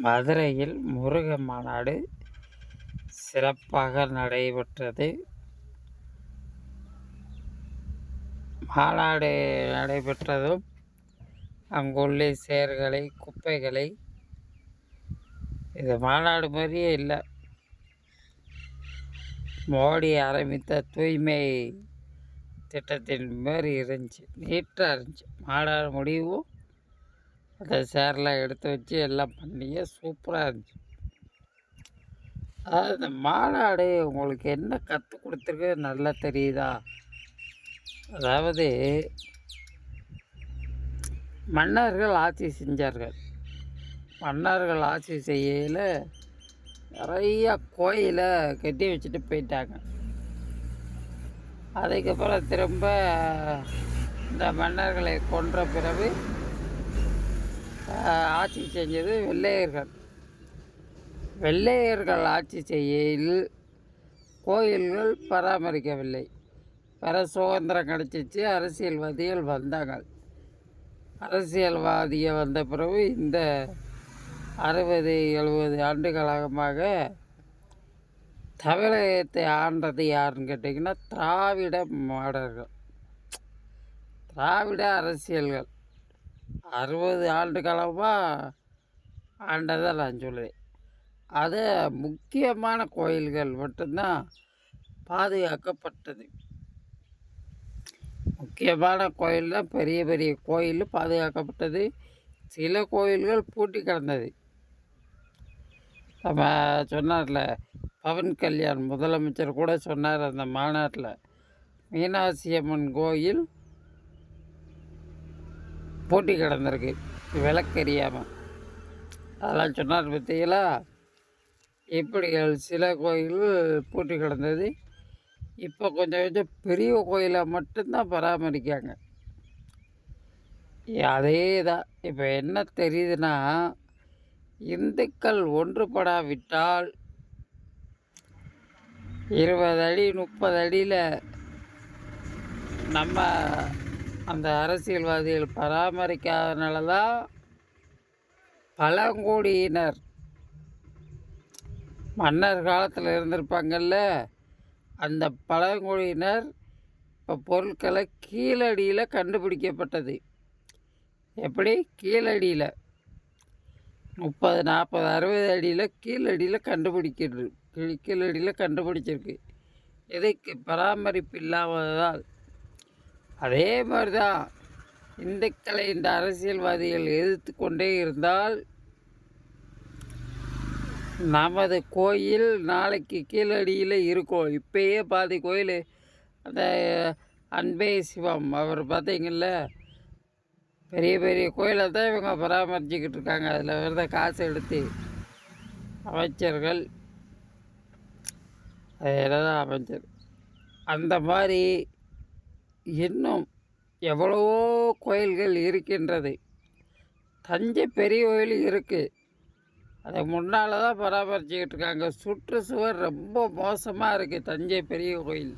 மதுரையில் முருக மாநாடு சிறப்பாக நடைபெற்றது. மாநாடு நடைபெற்றதும் அங்குள்ள சேர்களை, குப்பைகளை, இது மாநாடு மாதிரியே இல்லை, மோடி ஆரம்பித்த தூய்மை திட்டத்தின் மாதிரி இருந்துச்சு. நீட்டாக இருந்துச்சு. மாநாடு முடிவும் அந்த சேரெலாம் எடுத்து வச்சு எல்லாம் பண்ணியே சூப்பராக இருந்துச்சு. அதாவது இந்த மாநாடு உங்களுக்கு என்ன கற்றுக் கொடுத்துருக்கு நல்லா தெரியுதா? அதாவது மன்னர்கள் ஆட்சி செஞ்சார்கள். மன்னர்கள் ஆட்சி செய்யல நிறையா கோயிலை கட்டி வச்சுட்டு போயிட்டாங்க. அதுக்கப்புறம் திரும்ப இந்த மன்னர்களை கொன்ற பிறகு ஆட்சி செஞ்சது வெள்ளையர்கள். வெள்ளையர்கள் ஆட்சி செய்யல் கோயில்கள் பராமரிக்கவில்லை. பிற சுதந்திரம் கிடச்சிச்சு, அரசியல்வாதிகள் வந்தாங்க. அரசியல்வாதிகள் வந்த பிறகு இந்த 60-70 ஆண்டுகாலமாக தமிழகத்தை ஆண்டது யாருன்னு கேட்டிங்கன்னா திராவிட மாடர்கள், திராவிட அரசியல்கள் 60 ஆண்டு காலமாக ஆண்டதை நான் சொல்லுவேன். அது முக்கியமான கோயில்கள் மட்டும்தான் பாதுகாக்கப்பட்டது. முக்கியமான கோயில் தான், பெரிய பெரிய கோயில் பாதுகாக்கப்பட்டது. சில கோயில்கள் பூட்டி கிடந்தது. நம்ம சொன்னார்ல பவன் கல்யாண் முதலமைச்சர் கூட சொன்னார் அந்த மாநாட்டில், மீனாட்சி அம்மன் கோயில் பூட்டி கிடந்திருக்கு விளக்கெரியாமல், அதெல்லாம் சொன்னார் பார்த்தீங்களா? இப்படி சில கோயில்கள் பூட்டி கிடந்தது. இப்போ கொஞ்சம் கொஞ்சம் பெரிய கோயிலை மட்டும்தான் பராமரிக்காங்க. அதே தான் இப்போ என்ன தெரியுதுன்னா, இந்துக்கள் ஒன்றுபடாவிட்டால் 20 அடி 30 அடியில் நம்ம அந்த அரசியல்வாதிகள் பராமரிக்காதனால தான் பழங்குடியினர் மன்னர் காலத்தில் இருந்திருப்பாங்கல்ல, அந்த பழங்குடியினர் இப்போ பொருட்களை கீழடியில் கண்டுபிடிக்கப்பட்டது. எப்படி? கீழடியில் 30, 40, 60 அடியில் கீழடியில் கீழடியில் கண்டுபிடிச்சிருக்கு. இதுக்கு பராமரிப்பு இல்லாததால். அதே மாதிரி தான் இந்துக்களை இந்த அரசியல்வாதிகள் எதிர்த்து கொண்டே இருந்தால் நமது கோயில் நாளைக்கு கீழடியில் இருக்கும். இப்போயே பாதி கோயில் அந்த அன்பே சிவம் அவர் பார்த்தீங்கல்ல, பெரிய பெரிய கோயிலை தான் இவங்க பராமரிச்சுக்கிட்டு இருக்காங்க. அதில் விரத காசு எடுத்து அமைச்சர்கள், தான் அமைச்சர், அந்த மாதிரி இன்னும் எவ்வளவோ கோயில்கள் இருக்கின்றது. தஞ்சை பெரிய கோயில் இருக்குது, அதை முன்னால் தான் பராமரிச்சுக்கிட்டு இருக்காங்க. சுற்றுச்சுவர் ரொம்ப மோசமாக இருக்குது தஞ்சை பெரிய கோயில்.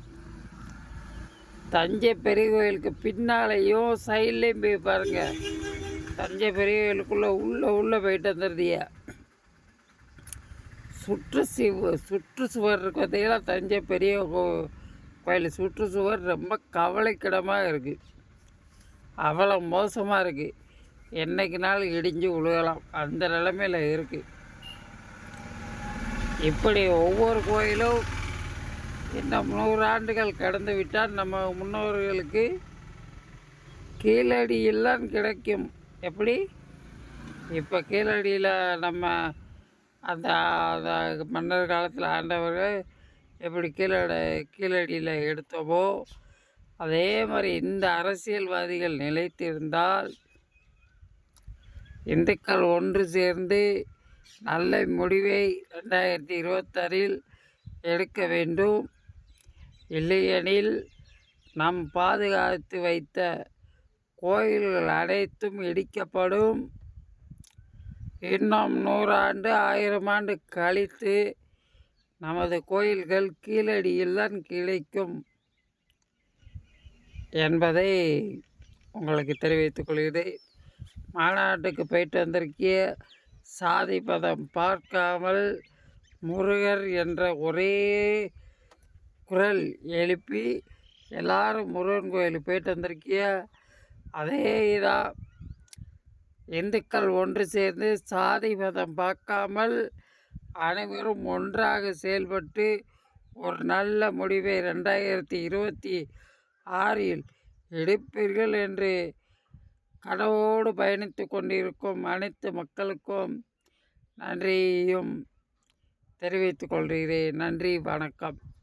தஞ்சை பெரிய கோயிலுக்கு பின்னாலேயும் சைட்லேயும் போய் பாருங்கள். தஞ்சை பெரிய கோயிலுக்குள்ளே உள்ளே போயிட்டு வந்துடுதியா, சுற்றுச்சுவர் இருக்கு பார்த்தீங்களா? தஞ்சை பெரிய கோயில் சுற்றுச்சுவர் ரொம்ப கவலைக்கிடமாக இருக்குது. அவ்வளோ மோசமாக இருக்குது. என்றைக்குனாலும் இடிஞ்சு விழுகலாம், அந்த நிலைமையில் இருக்குது. இப்படி ஒவ்வொரு கோயிலும் இன்னும் 100 ஆண்டுகள் கடந்து விட்டால் நம்ம முன்னோர்களுக்கு கீழடியெல்லாம் கிடைக்கும். எப்படி? இப்போ கீழடியில் நம்ம அந்த மன்னர் காலத்தில் ஆண்டவர்கள் எப்படி கீழடியில் எடுத்தோமோ, அதே மாதிரி இந்த அரசியல்வாதிகள் நிலைத்திருந்தால் இந்துக்கள் ஒன்று சேர்ந்து நல்ல முடிவை 2026இல் எடுக்க வேண்டும். இல்லையெனில் நாம் பாதுகாத்து வைத்த கோயில்கள் அனைத்தும் இடிக்கப்படும். இன்னும் 100 ஆண்டு 1000 ஆண்டு கழித்து நமது கோயில்கள் கீழடியில் தான் கிடைக்கும் என்பதை உங்களுக்கு தெரிவித்துக் கொள்கிறேன். மாநாட்டுக்கு போயிட்டு வந்திருக்கிய சாதி பதம் பார்க்காமல் முருகர் என்ற ஒரே குரல் எழுப்பி எல்லாரும் முருகன் கோயிலுக்கு போயிட்டு வந்திருக்கிய அதே இதாக இந்துக்கள் ஒன்று சேர்ந்து சாதி மதம் பார்க்காமல் அனைவரும் ஒன்றாக செயல்பட்டு ஒரு நல்ல முடிவை 2026 எடுப்பீர்கள் என்று கனவோடு பயணித்து கொண்டிருக்கும் அனைத்து மக்களுக்கும் நன்றியும் தெரிவித்துக் கொள்கிறேன். நன்றி, வணக்கம்.